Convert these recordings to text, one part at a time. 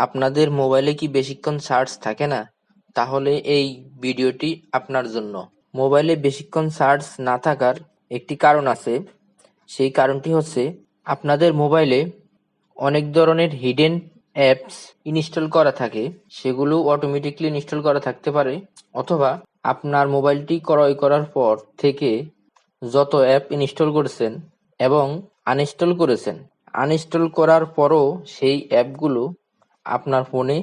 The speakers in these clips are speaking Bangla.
আপনাদের মোবাইলে কি বেশিক্ষণ চার্জ থাকে না? তাহলে এই ভিডিওটি আপনার জন্য। মোবাইলে বেশিক্ষণ চার্জ না থাকার একটি কারণ আছে। সেই কারণটি হচ্ছে আপনাদের মোবাইলে অনেক ধরনের হিডেন অ্যাপস ইনস্টল করা থাকে, সেগুলো অটোমেটিকলি ইনস্টল করা থাকতে পারে, অথবা আপনার মোবাইলটি ক্রয় করার পর থেকে যত অ্যাপ ইনস্টল করেছেন এবং আনইনস্টল করেছেন, আনইনস্টল করার পরও সেই অ্যাপগুলো আপনার ফোনে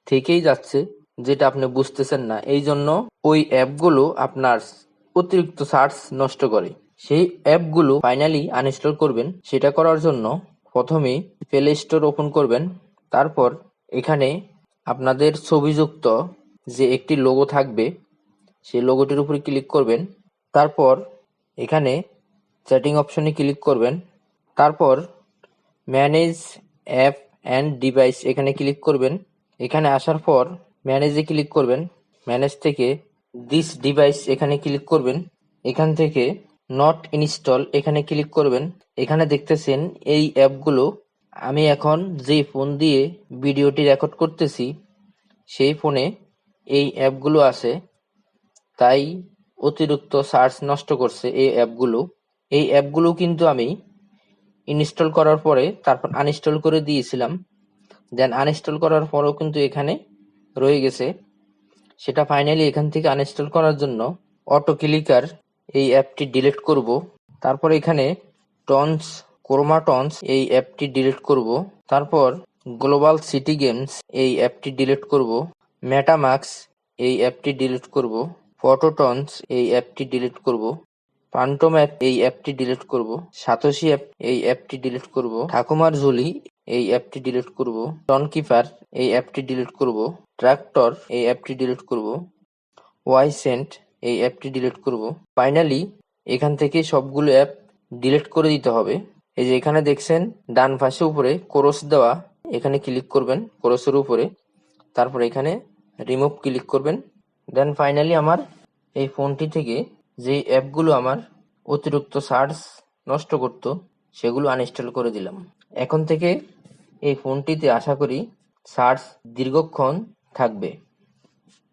থেকেই যাচ্ছে, যেটা আপনি বুঝতেছেন না। এই জন্য ওই অ্যাপগুলো আপনার অতিরিক্ত চার্জ নষ্ট করে। সেই অ্যাপগুলো ফাইনালি আনইনস্টল করবেন। সেটা করার জন্য প্রথমে প্লে স্টোর ওপেন করবেন। তারপর এখানে আপনাদের ছবিযুক্ত যে একটি লোগো থাকবে, সেই লোগোটির উপরে ক্লিক করবেন। তারপর এখানে চ্যাটিং অপশনে ক্লিক করবেন। তারপর ম্যানেজ অ্যাপ অ্যান্ড ডিভাইস এখানে ক্লিক করবেন। এখানে আসার পর ম্যানেজে ক্লিক করবেন। ম্যানেজ থেকে দিস ডিভাইস এখানে ক্লিক করবেন। এখান থেকে নট ইনস্টল এখানে ক্লিক করবেন। এখানে দেখতেছেন এই অ্যাপগুলো আমি এখন যে ফোন দিয়ে ভিডিওটি রেকর্ড করতেছি সেই ফোনে এই অ্যাপগুলো আছে, তাই অতিরিক্ত চার্জ নষ্ট করছে এই অ্যাপগুলো। এই অ্যাপগুলো কিন্তু আমি ইনস্টল করার পরে তারপর আনইনস্টল করে দিয়েছিলাম। দেন আনইনস্টল করার পরেও কিন্তু এখানে রয়ে গেছে। সেটা ফাইনালি এখান থেকে আনইনস্টল করার জন্য অটো ক্লিকার এই অ্যাপটি ডিলিট করব। তারপর এখানে টনস ক্রোমাটনস এই অ্যাপটি ডিলিট করব। তারপর গ্লোবাল সিটি গেমস এই অ্যাপটি ডিলিট করব। মেটামাক্স এই অ্যাপটি ডিলিট করব। ফটোটনস এই অ্যাপটি ডিলিট করব। পান্টোম অ্যাপ এই অ্যাপটি ডিলিট করব। সাতোশি অ্যাপ এই অ্যাপটি ডিলিট করব। ঠাকুমার ঝুলি এই অ্যাপটি ডিলিট করব। টনকিপার এই অ্যাপটি ডিলিট করব। ট্রাক্টর এই অ্যাপটি ডিলিট করব। ওয়াইসেন্ট এই অ্যাপটি ডিলিট করব। ফাইনালি এখান থেকে সবগুলো অ্যাপ ডিলিট করে দিতে হবে। এই যে এখানে দেখছেন ডান পাশে উপরে ক্রস দেওয়া, এখানে ক্লিক করবেন ক্রসের উপরে। তারপর এখানে রিমুভ ক্লিক করবেন। দেন ফাইনালি আমার এই ফোনটি থেকে যে অ্যাপগুলো আমার অতিরিক্ত চার্জ নষ্ট করত সেগুলো আনইনস্টল করে দিলাম। এখন থেকে এই ফোনটিতে আশা করি চার্জ দীর্ঘক্ষণ থাকবে।